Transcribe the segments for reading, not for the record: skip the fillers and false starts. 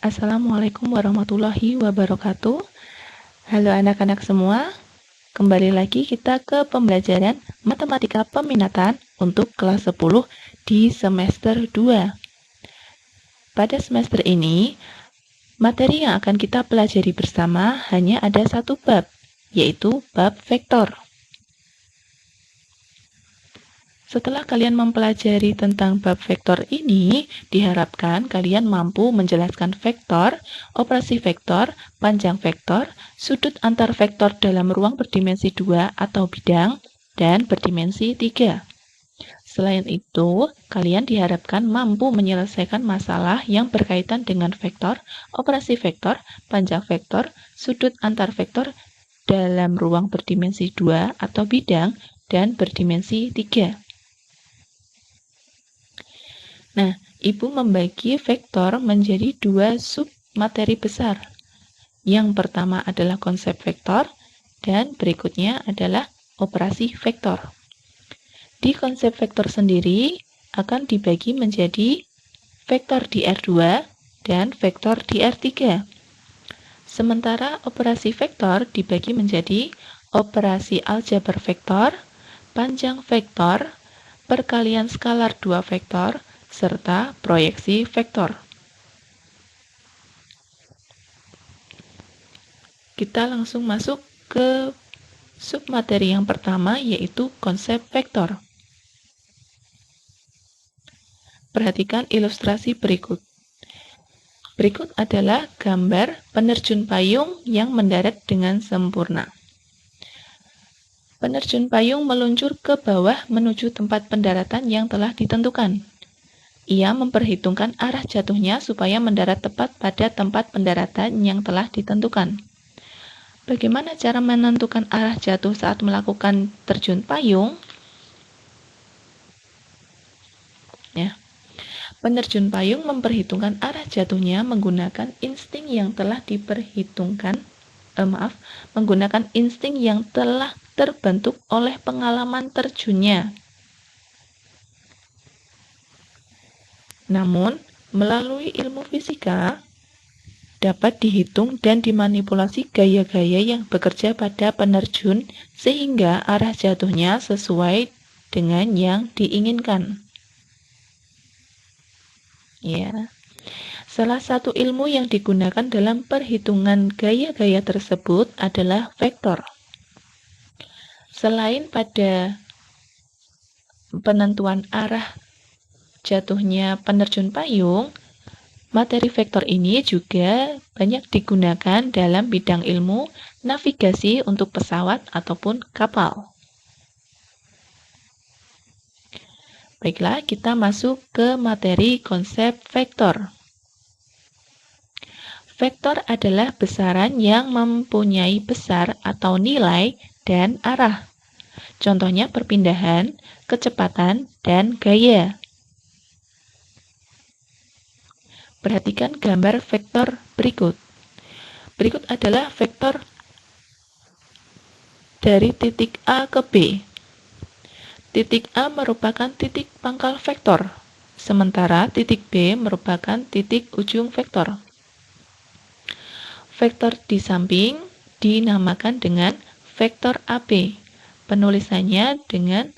Assalamualaikum warahmatullahi wabarakatuh. Halo anak-anak semua, kembali lagi kita ke pembelajaran Matematika Peminatan untuk kelas 10 di semester 2. Pada semester ini, materi yang akan kita pelajari bersama hanya ada satu bab, yaitu bab vektor. Setelah kalian mempelajari tentang bab vektor ini, diharapkan kalian mampu menjelaskan vektor, operasi vektor, panjang vektor, sudut antar vektor dalam ruang berdimensi 2 atau bidang, dan berdimensi 3. Selain itu, kalian diharapkan mampu menyelesaikan masalah yang berkaitan dengan vektor, operasi vektor, panjang vektor, sudut antar vektor dalam ruang berdimensi 2 atau bidang, dan berdimensi 3. Nah, Ibu membagi vektor menjadi dua submateri besar. Yang pertama adalah konsep vektor, dan berikutnya adalah operasi vektor. Di konsep vektor sendiri akan dibagi menjadi vektor di R2 dan vektor di R3. Sementara operasi vektor dibagi menjadi operasi aljabar vektor, panjang vektor, perkalian skalar 2 vektor, serta proyeksi vektor. Kita langsung masuk ke submateri yang pertama, yaitu konsep vektor. Perhatikan ilustrasi berikut. Berikut adalah gambar penerjun payung yang mendarat dengan sempurna. Penerjun payung meluncur ke bawah menuju tempat pendaratan yang telah ditentukan. Ia memperhitungkan arah jatuhnya supaya mendarat tepat pada tempat pendaratan yang telah ditentukan. Bagaimana cara menentukan arah jatuh saat melakukan terjun payung? Ya. Penerjun payung memperhitungkan arah jatuhnya menggunakan insting yang telah menggunakan insting yang telah terbentuk oleh pengalaman terjunnya. Namun, melalui ilmu fisika, dapat dihitung dan dimanipulasi gaya-gaya yang bekerja pada penerjun sehingga arah jatuhnya sesuai dengan yang diinginkan. Ya. Salah satu ilmu yang digunakan dalam perhitungan gaya-gaya tersebut adalah vektor. Selain pada penentuan arah jatuhnya penerjun payung, materi vektor ini juga banyak digunakan dalam bidang ilmu navigasi untuk pesawat ataupun kapal. Baiklah, kita masuk ke materi konsep vektor. Vektor adalah besaran yang mempunyai besar atau nilai dan arah. Contohnya perpindahan, kecepatan, dan gaya. Perhatikan gambar vektor berikut. Berikut adalah vektor dari titik A ke B. Titik A merupakan titik pangkal vektor, sementara titik B merupakan titik ujung vektor. Vektor di samping dinamakan dengan vektor AB. Penulisannya dengan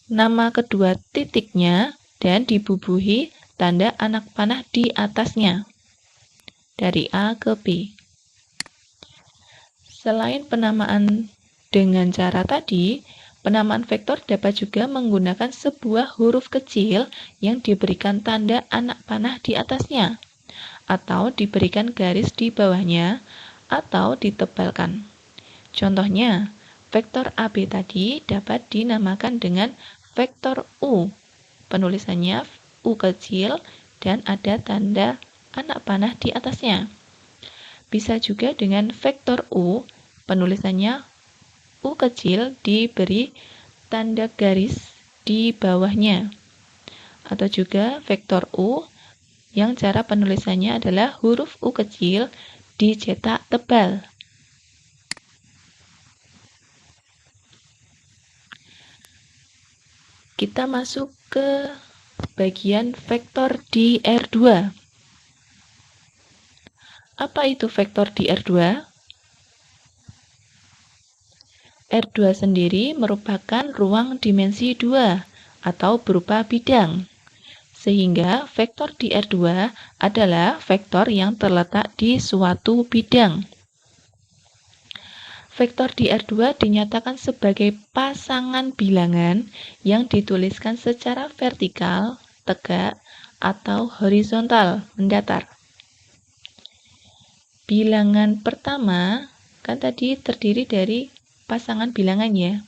nama kedua titiknya dan dibubuhi tanda anak panah di atasnya dari A ke B. Selain penamaan dengan cara tadi, penamaan vektor dapat juga menggunakan sebuah huruf kecil yang diberikan tanda anak panah di atasnya, atau diberikan garis di bawahnya, atau ditebalkan. Contohnya, vektor AB tadi dapat dinamakan dengan vektor U. Penulisannya U kecil dan ada tanda anak panah di atasnya. Bisa juga dengan vektor U, penulisannya U kecil diberi tanda garis di bawahnya. Atau juga vektor U yang cara penulisannya adalah huruf U kecil dicetak tebal. Kita masuk ke bagian vektor di R2. Apa itu vektor di R2? R2 sendiri merupakan ruang dimensi 2 atau berupa bidang. Sehingga vektor di R2 adalah vektor yang terletak di suatu bidang. Vektor di R2 dinyatakan sebagai pasangan bilangan yang dituliskan secara vertikal, tegak, atau horizontal, mendatar. Bilangan pertama kan tadi terdiri dari pasangan bilangan ya.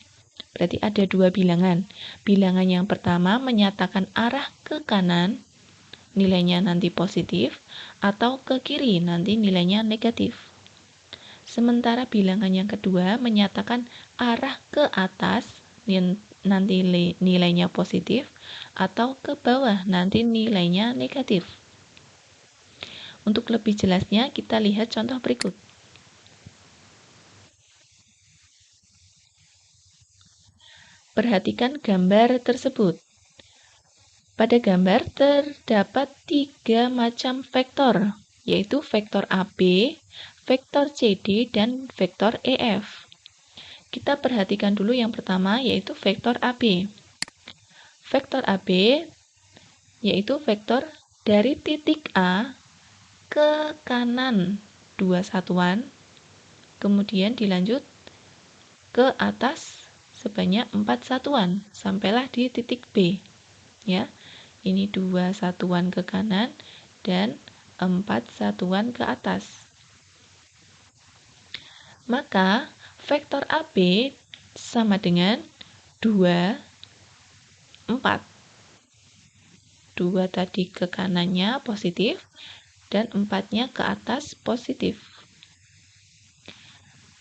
Berarti ada dua bilangan. Bilangan yang pertama menyatakan arah ke kanan, nilainya nanti positif, atau ke kiri, nanti nilainya negatif. Sementara bilangan yang kedua menyatakan arah ke atas, nanti nilainya positif, atau ke bawah, nanti nilainya negatif. Untuk lebih jelasnya, kita lihat contoh berikut. Perhatikan gambar tersebut. Pada gambar terdapat 3 macam vektor, yaitu vektor AB, vektor CD, dan vektor EF. Kita perhatikan dulu yang pertama, yaitu vektor AB. Vektor AB yaitu vektor dari titik A ke kanan 2 satuan, kemudian dilanjut ke atas sebanyak 4 satuan, sampailah di titik B. Ya, ini 2 satuan ke kanan dan 4 satuan ke atas. Maka vektor AB sama dengan 2, 4. 2 tadi ke kanannya positif dan 4-nya ke atas positif.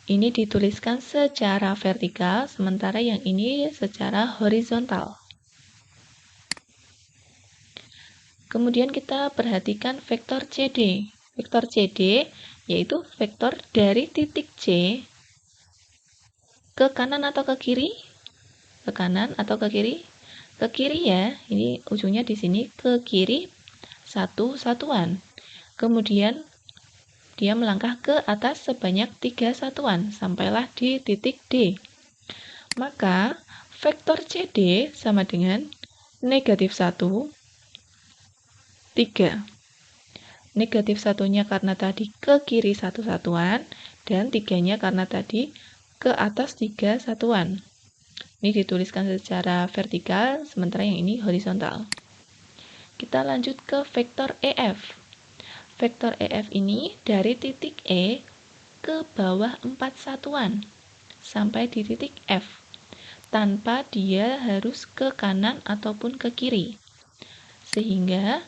Ini dituliskan secara vertikal, sementara yang ini secara horizontal. Kemudian kita perhatikan vektor CD. Vektor CD yaitu vektor dari titik C ke kanan atau ke kiri? Ke kanan atau ke kiri? Ke kiri ya, ini ujungnya di sini ke kiri 1 satuan. Kemudian dia melangkah ke atas sebanyak 3 satuan, sampailah di titik D. Maka, vektor CD sama dengan negatif 1, 3. Negatif 1-nya karena tadi ke kiri 1 satuan, dan 3-nya karena tadi ke atas 3 satuan. Ini dituliskan secara vertikal, sementara yang ini horizontal. Kita lanjut ke vektor EF. Vektor EF ini dari titik E ke bawah 4 satuan sampai di titik F, tanpa dia harus ke kanan ataupun ke kiri. Sehingga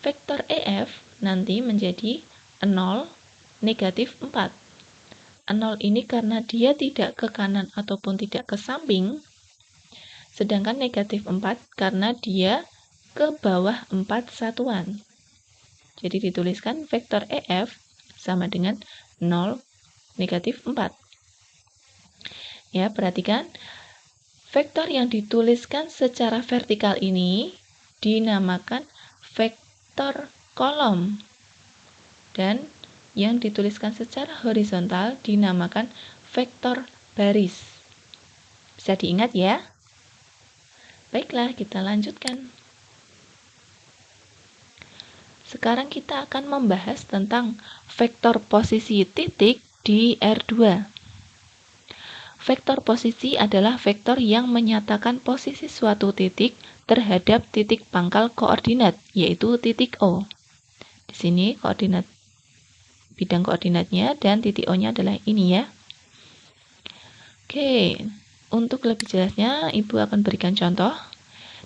vektor EF nanti menjadi 0, negatif 4. 0 ini karena dia tidak ke kanan ataupun tidak ke samping, sedangkan negatif 4 karena dia ke bawah 4 satuan. Jadi dituliskan vektor EF sama dengan 0, negatif 4. Ya, perhatikan. Vektor yang dituliskan secara vertikal ini dinamakan vektor kolom. Dan yang dituliskan secara horizontal dinamakan vektor baris. Bisa diingat ya? Baiklah, kita lanjutkan. Sekarang kita akan membahas tentang vektor posisi titik di R2. Vektor posisi adalah vektor yang menyatakan posisi suatu titik terhadap titik pangkal koordinat, yaitu titik O. Di sini koordinat bidang koordinatnya dan titik O-nya adalah ini ya. Oke, untuk lebih jelasnya Ibu akan berikan contoh.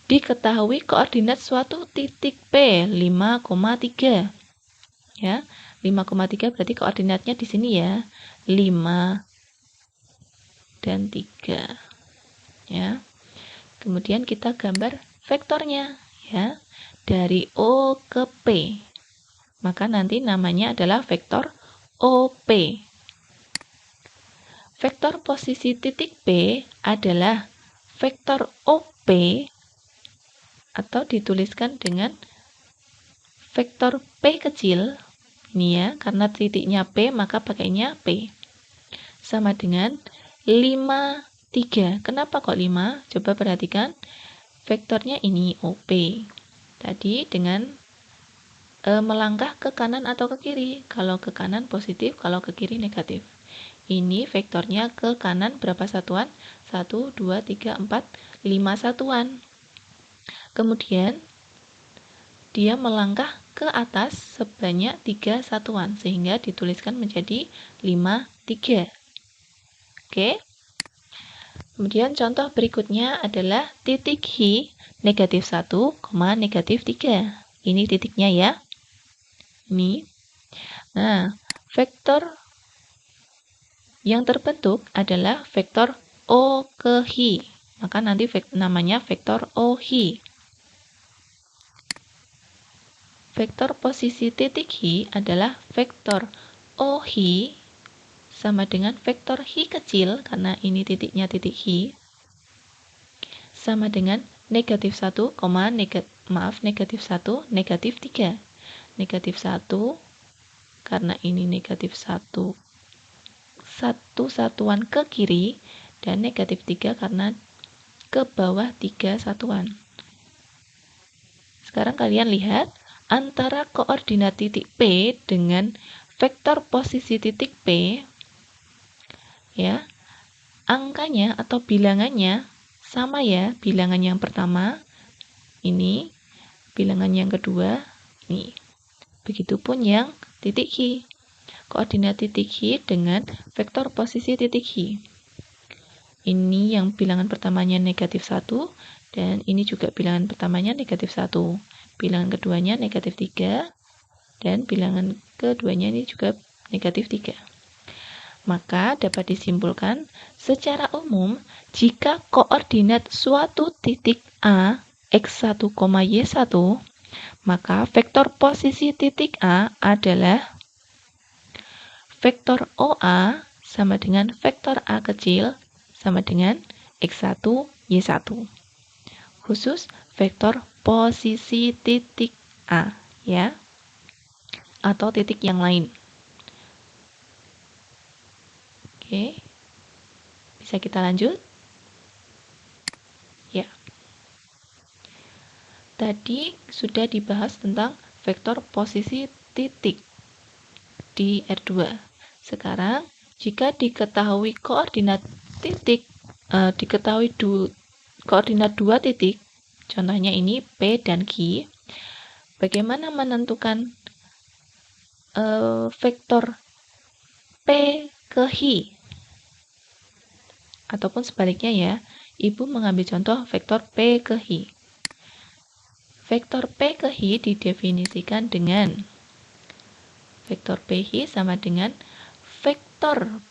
Diketahui koordinat suatu titik P 5,3. Ya, 5,3 berarti koordinatnya di sini ya. 5 dan 3. Ya. Kemudian kita gambar vektornya ya. Dari O ke P. Maka nanti namanya adalah vektor OP. Vektor posisi titik P adalah vektor OP atau dituliskan dengan vektor P kecil. Ini ya, karena titiknya P maka pakainya P. Sama dengan 5, 3. Kenapa kok 5? Coba perhatikan. Vektornya ini OP. Tadi dengan melangkah ke kanan atau ke kiri. Kalau ke kanan positif, kalau ke kiri negatif. Ini vektornya ke kanan berapa satuan? 1, 2, 3, 4, 5 satuan. Kemudian dia melangkah ke atas sebanyak 3 satuan, sehingga dituliskan menjadi 5, 3. Oke. Kemudian contoh berikutnya adalah titik Hi negatif 1, negatif 3. Ini titiknya ya. Ini. Nah, vektor yang terbentuk adalah vektor O ke Hi. Maka nanti namanya vektor OHi. Vektor posisi titik Hi adalah vektor OHi sama dengan vektor Hi kecil, karena ini titiknya titik Hi, sama dengan negatif 1, negatif 1, negatif 3. Negatif 1, karena ini negatif 1, satu satuan ke kiri, dan negatif 3 karena ke bawah 3 satuan. Sekarang kalian lihat, antara koordinat titik P dengan vektor posisi titik P, ya, angkanya atau bilangannya sama ya. Bilangan yang pertama ini, bilangan yang kedua ini. Begitupun yang titik Hi. Koordinat titik Hi dengan vektor posisi titik Hi. Ini yang bilangan pertamanya negatif 1, dan ini juga bilangan pertamanya negatif 1. Bilangan keduanya negatif 3, dan bilangan keduanya ini juga negatif 3. Maka dapat disimpulkan secara umum, jika koordinat suatu titik A x1, y1, maka vektor posisi titik A adalah vektor OA sama dengan vektor A kecil sama dengan x1, y1. Khusus vektor posisi titik A, ya, atau titik yang lain. Oke, bisa kita lanjut? Ya. Tadi sudah dibahas tentang vektor posisi titik di R2. Sekarang, jika diketahui koordinat titik, koordinat dua titik, contohnya ini P dan Q, bagaimana menentukan vektor P ke Hi? Ataupun sebaliknya ya, Ibu mengambil contoh vektor P ke Hi. Vektor P ke Hi didefinisikan dengan vektor PHi sama dengan vektor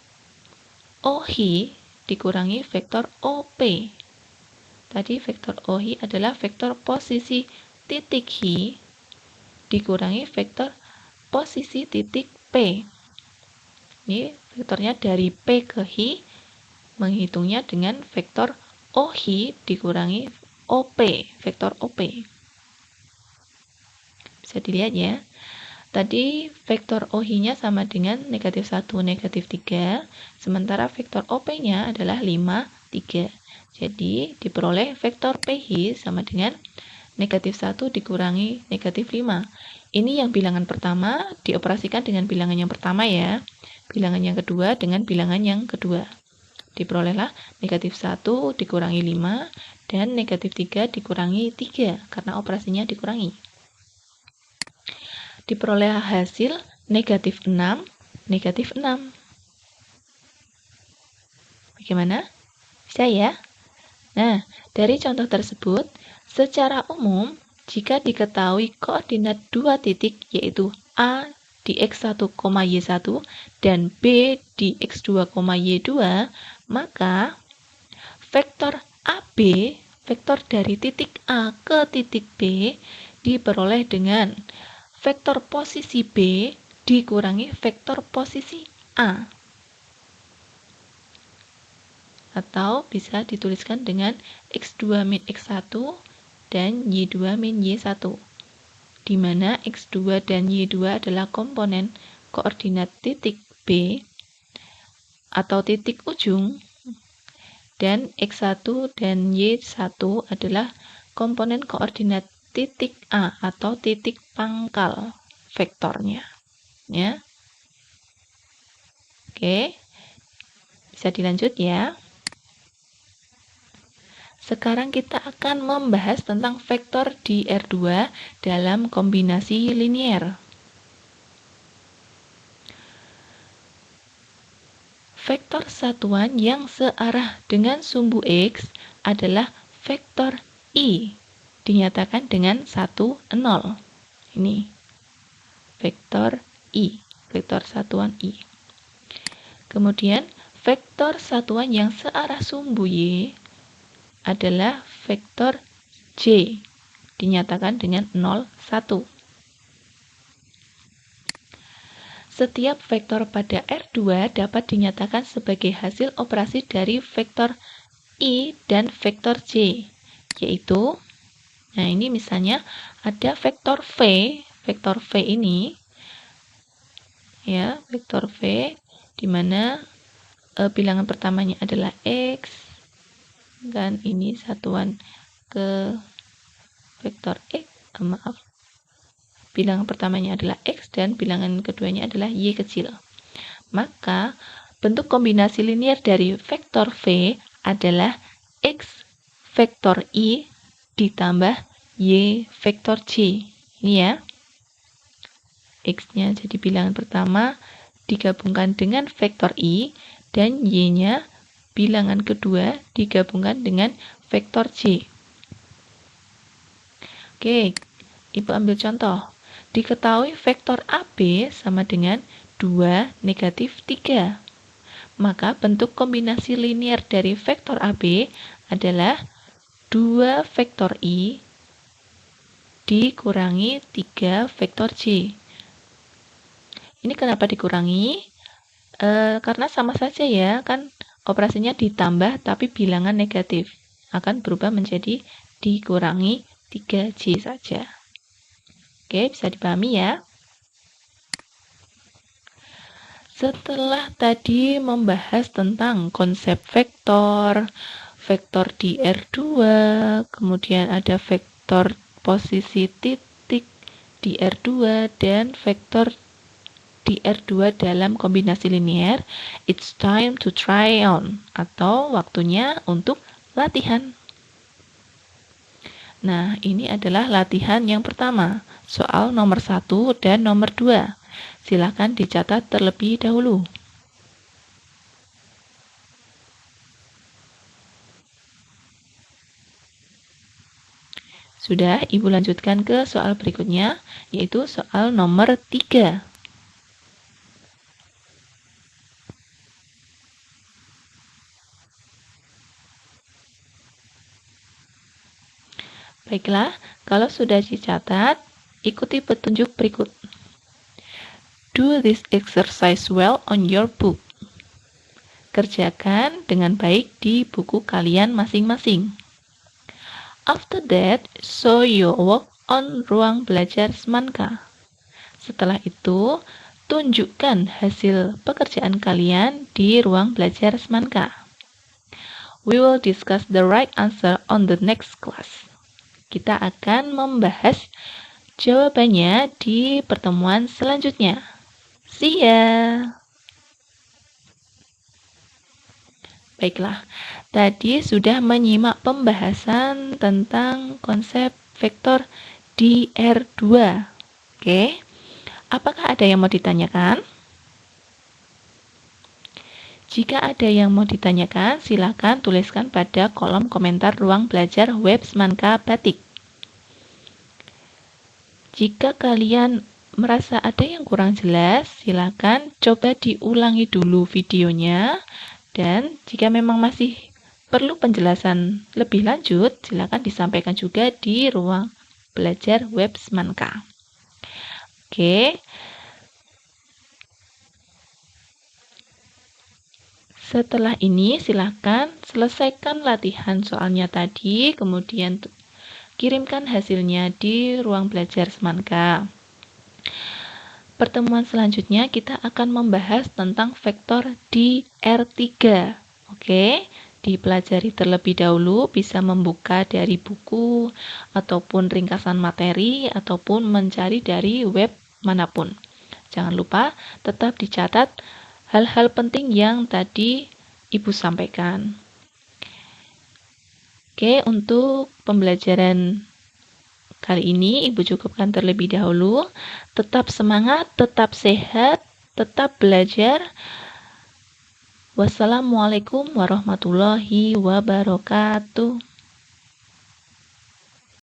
OHi dikurangi vektor OP. Tadi vektor OHi adalah vektor posisi titik Hi dikurangi vektor posisi titik P. Ini vektornya dari P ke Hi, menghitungnya dengan vektor OHi dikurangi OP, vektor OP. Bisa dilihat ya. Tadi vektor OHi-nya sama dengan negatif 1, negatif 3, sementara vektor OP-nya adalah 5, 3. Jadi, diperoleh vektor PHi sama dengan negatif 1 dikurangi negatif 5. Ini yang bilangan pertama dioperasikan dengan bilangan yang pertama ya. Bilangan yang kedua dengan bilangan yang kedua. Diperolehlah negatif 1 dikurangi 5 dan negatif 3 dikurangi 3 karena operasinya dikurangi. Diperoleh hasil negatif 6, negatif 6. Bagaimana? Bisa ya? Nah, dari contoh tersebut, secara umum, jika diketahui koordinat dua titik, yaitu A di x1, y1, dan B di x2, y2, maka vektor AB, vektor dari titik A ke titik B, diperoleh dengan vektor posisi B dikurangi vektor posisi A. Atau bisa dituliskan dengan x2 min x1 dan Y2 min Y1, di mana X2 dan Y2 adalah komponen koordinat titik B atau titik ujung, dan X1 dan Y1 adalah komponen koordinat titik A atau titik pangkal vektornya. Ya. Oke, bisa dilanjut ya. Sekarang kita akan membahas tentang vektor di R2 dalam kombinasi linier. Vektor satuan yang searah dengan sumbu X adalah vektor I, dinyatakan dengan 1, 0. Ini, vektor I, vektor satuan I. Kemudian, vektor satuan yang searah sumbu Y adalah vektor J, dinyatakan dengan 0, 1. Setiap vektor pada R2 dapat dinyatakan sebagai hasil operasi dari vektor I dan vektor J, yaitu, nah ini misalnya ada vektor V ini, ya, vektor V, di mana bilangan pertamanya adalah X, dan ini satuan ke vektor X, bilangan pertamanya adalah X dan bilangan keduanya adalah Y kecil. Maka bentuk kombinasi linier dari vektor V adalah X vektor I ditambah Y vektor J. Ini ya. X-nya jadi bilangan pertama digabungkan dengan vektor I, dan Y-nya bilangan kedua digabungkan dengan vektor J. Oke, Ibu ambil contoh. Diketahui vektor AB sama dengan 2, negatif 3. Maka bentuk kombinasi linier dari vektor AB adalah 2 vektor I dikurangi 3 vektor J. Ini kenapa dikurangi? Karena sama saja ya, kan operasinya ditambah tapi bilangan negatif. Akan berubah menjadi dikurangi 3J saja. Oke, bisa dipahami ya. Setelah tadi membahas tentang konsep vektor, vektor di R2, kemudian ada vektor posisi titik di R2, dan vektor di R2 dalam kombinasi linier, it's time to try on, atau waktunya untuk latihan. Nah, ini adalah latihan yang pertama, soal nomor 1 dan nomor 2. Silakan dicatat terlebih dahulu. Sudah, Ibu lanjutkan ke soal berikutnya, yaitu soal nomor 3. Baiklah, kalau sudah dicatat, ikuti petunjuk berikut. Do this exercise well on your book. Kerjakan dengan baik di buku kalian masing-masing. After that, show your work on ruang belajar Semanka. Setelah itu, tunjukkan hasil pekerjaan kalian di ruang belajar Semanka. We will discuss the right answer on the next class. Kita akan membahas jawabannya di pertemuan selanjutnya. See ya! Baiklah, tadi sudah menyimak pembahasan tentang konsep vektor di R2. Oke, apakah ada yang mau ditanyakan? Jika ada yang mau ditanyakan, silakan tuliskan pada kolom komentar ruang belajar web Semanka Batik. Jika kalian merasa ada yang kurang jelas, silakan coba diulangi dulu videonya. Dan jika memang masih perlu penjelasan lebih lanjut, silakan disampaikan juga di ruang belajar web Semanka. Oke. Setelah ini, silakan selesaikan latihan soalnya tadi, kemudian Kirimkan hasilnya di ruang belajar Semanka. Pertemuan selanjutnya kita akan membahas tentang vektor di R3. Oke, dipelajari terlebih dahulu, bisa membuka dari buku ataupun ringkasan materi ataupun mencari dari web manapun. Jangan lupa tetap dicatat hal-hal penting yang tadi Ibu sampaikan. Oke, untuk pembelajaran kali ini Ibu cukupkan terlebih dahulu. Tetap semangat, tetap sehat, tetap belajar. Wassalamualaikum warahmatullahi wabarakatuh.